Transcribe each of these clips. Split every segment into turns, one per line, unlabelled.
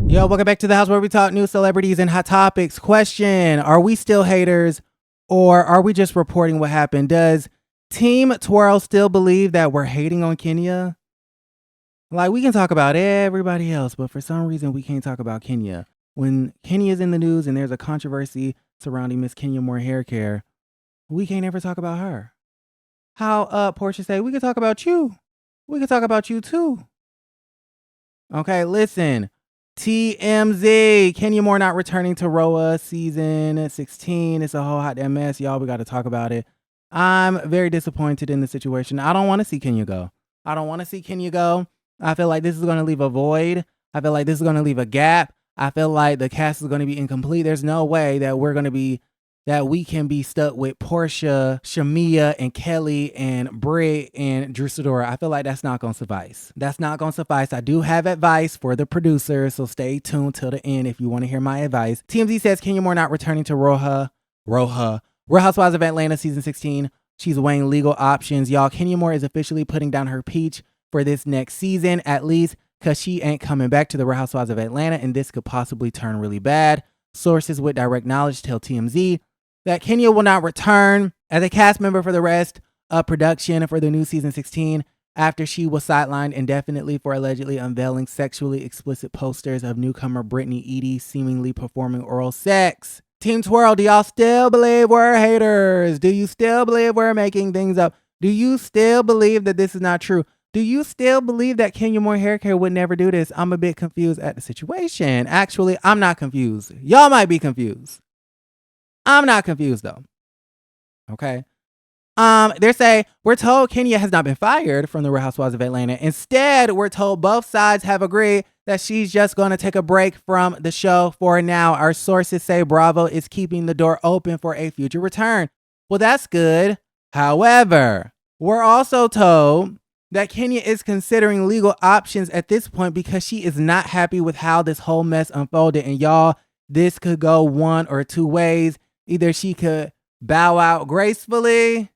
Yo, welcome back to the house where we talk news, celebrities, and hot topics. Question: are we still haters, or are we just reporting what happened? Does Team Twirl still believe that we're hating on Kenya? Like, we can talk about everybody else, but for some reason we can't talk about Kenya. When Kenya's in the news and there's a controversy surrounding Miss Kenya Moore hair care, we can't ever talk about her. How Portia say, we can talk about you. We can talk about you too. Okay, listen. TMZ, Kenya Moore not returning to RHOA season 16. It's a whole hot damn mess, y'all. We got to talk about it. I'm very disappointed in the situation. I don't want to see Kenya go. I don't want to see Kenya go. I feel like this is going to leave a void. I feel like this is going to leave a gap. I feel like the cast is going to be incomplete. There's no way that we can be stuck with Portia, Shamia, and Kelly, and Britt, and Drew Sidora. I feel like that's not going to suffice. That's not going to suffice. I do have advice for the producers, so stay tuned till the end if you want to hear my advice. TMZ says Kenya Moore not returning to RHOA. Real Housewives of Atlanta season 16. She's weighing legal options. Y'all, Kenya Moore is officially putting down her peach for this next season, at least because she ain't coming back to the Real Housewives of Atlanta, and this could possibly turn really bad. Sources with direct knowledge tell TMZ that Kenya will not return as a cast member for the rest of production for the new season 16 after she was sidelined indefinitely for allegedly unveiling sexually explicit posters of newcomer Brittany Edie seemingly performing oral sex. Team Twirl, do y'all still believe we're haters? Do you still believe we're making things up? Do you still believe that this is not true? Do you still believe that Kenya Moore hair care would never do this? I'm a bit confused at the situation. Actually, I'm not confused. Y'all might be confused. I'm not confused though. Okay. They say we're told Kenya has not been fired from the Real Housewives of Atlanta. Instead, we're told both sides have agreed that she's just going to take a break from the show for now. Our sources say Bravo is keeping the door open for a future return. Well, that's good. However, we're also told that Kenya is considering legal options at this point because she is not happy with how this whole mess unfolded. And y'all, this could go one or two ways. Either she could bow out gracefully,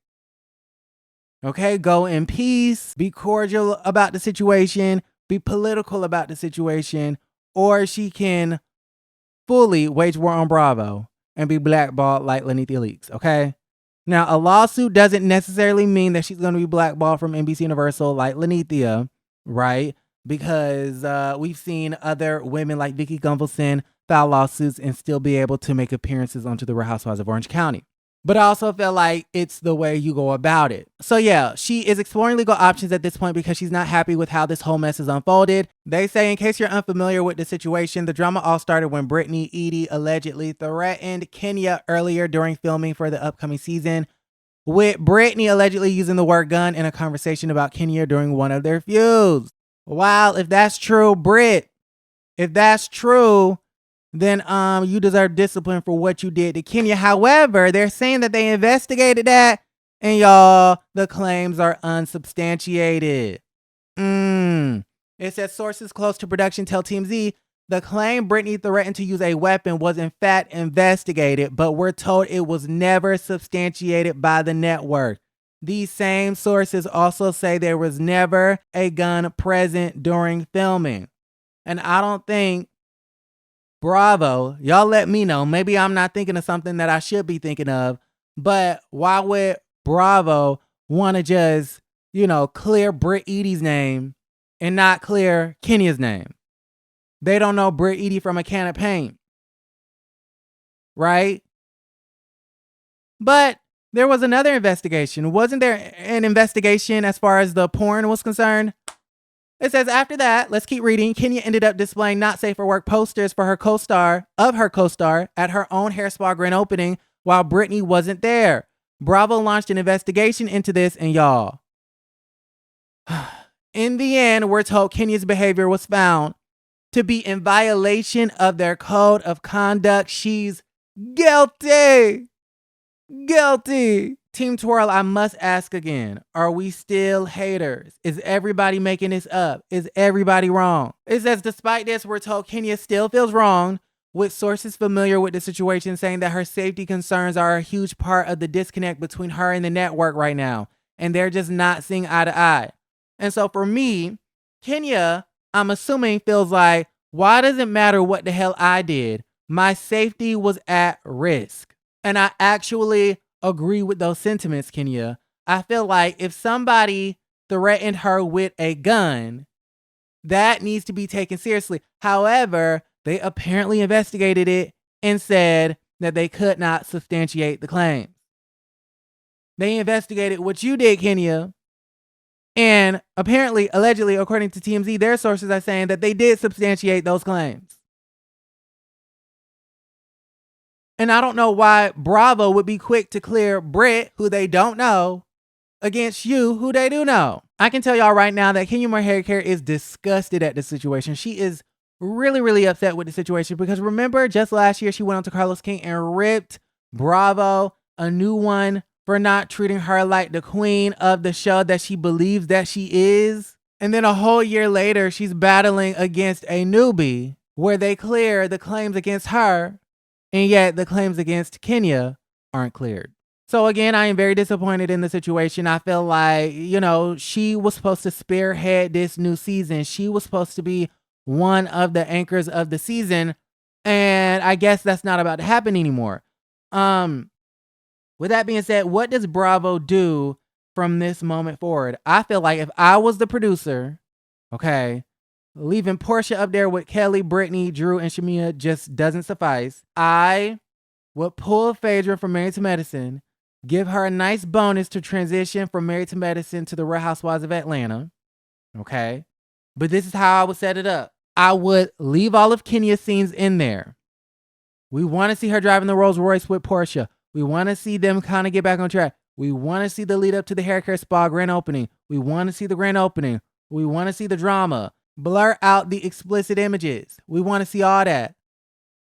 okay, go in peace, be cordial about the situation, be political about the situation, or she can fully wage war on Bravo and be blackballed like Lanithia Leakes, okay? Now, a lawsuit doesn't necessarily mean that she's going to be blackballed from NBC Universal like Lanithia, right? Because we've seen other women like Vicky Gunvalson file lawsuits and still be able to make appearances onto the Real Housewives of Orange County. But I also feel like it's the way you go about it. So yeah, she is exploring legal options at this point because she's not happy with how this whole mess is unfolded. They say, in case you're unfamiliar with the situation, the drama all started when Brittany Edie allegedly threatened Kenya earlier during filming for the upcoming season, with Brittany allegedly using the word gun in a conversation about Kenya during one of their feuds. Wow, if that's true, Britt, if that's true, then you deserve discipline for what you did to Kenya. However, they're saying that they investigated that, and y'all, the claims are unsubstantiated. It says sources close to production tell TMZ the claim Brittany threatened to use a weapon was in fact investigated, but we're told it was never substantiated by the network. These same sources also say there was never a gun present during filming. And I don't think Bravo, y'all let me know. Maybe I'm not thinking of something that I should be thinking of, but why would Bravo want to just, clear Britt Edie's name and not clear Kenya's name? They don't know Britt Edie from a can of paint, right? But there was another investigation. Wasn't there an investigation as far as the porn was concerned? It says after that, let's keep reading. Kenya ended up displaying not safe for work posters for her co-star at her own hair spa grand opening while Brittany wasn't there. Bravo launched an investigation into this, and y'all, in the end, we're told Kenya's behavior was found to be in violation of their code of conduct. She's guilty. Guilty. Team Twirl, I must ask again, are we still haters? Is everybody making this up? Is everybody wrong? It says, despite this, we're told Kenya still feels wrong, with sources familiar with the situation saying that her safety concerns are a huge part of the disconnect between her and the network right now, and they're just not seeing eye to eye. And so for me, Kenya I'm assuming feels like, why does it matter what the hell I did? My safety was at risk. And I actually agree with those sentiments, Kenya. I feel like if somebody threatened her with a gun, that needs to be taken seriously. However, they apparently investigated it and said that they could not substantiate the claims. They investigated what you did, Kenya. And apparently, allegedly, according to TMZ, their sources are saying that they did substantiate those claims. And I don't know why Bravo would be quick to clear Britt, who they don't know, against you, who they do know. I can tell y'all right now that Kenya Moore Hair Care is disgusted at the situation. She is really, really upset with the situation because remember, just last year, she went on to Carlos King and ripped Bravo a new one for not treating her like the queen of the show that she believes that she is. And then a whole year later, she's battling against a newbie where they clear the claims against her, and yet the claims against Kenya aren't cleared. So again, I am very disappointed in the situation. I feel like, she was supposed to spearhead this new season. She was supposed to be one of the anchors of the season. And I guess that's not about to happen anymore. With that being said, what does Bravo do from this moment forward? I feel like if I was the producer, okay, leaving Portia up there with Kelly, Brittany, Drew, and Shamia just doesn't suffice. I would pull Phaedra from Married to Medicine, give her a nice bonus to transition from Married to Medicine to the Real Housewives of Atlanta. Okay. But this is how I would set it up. I would leave all of Kenya's scenes in there. We want to see her driving the Rolls Royce with Portia. We want to see them kind of get back on track. We want to see the lead up to the hair care spa grand opening. We want to see the grand opening. We want to see the drama. Blur out the explicit images. We want to see all that.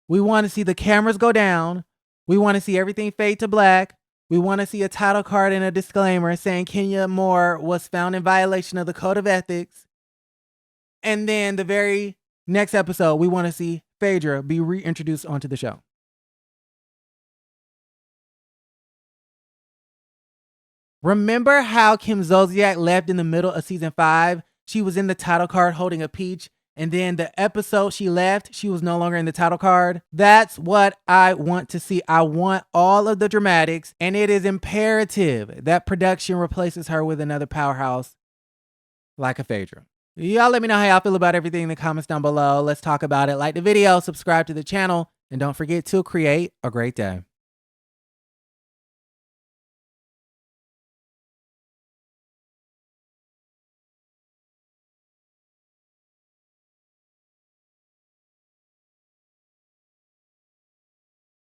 We want to see the cameras go down. We want to see everything fade to black. We want to see a title card and a disclaimer saying Kenya Moore was found in violation of the code of ethics. And then the very next episode, we want to see Phaedra be reintroduced onto the show. Remember how Kim Zolciak left in the middle of season 5? She was in the title card holding a peach. And then the episode she left, she was no longer in the title card. That's what I want to see. I want all of the dramatics, and it is imperative that production replaces her with another powerhouse like a Phaedra. Y'all let me know how y'all feel about everything in the comments down below. Let's talk about it. Like the video, subscribe to the channel, and don't forget to create a great day.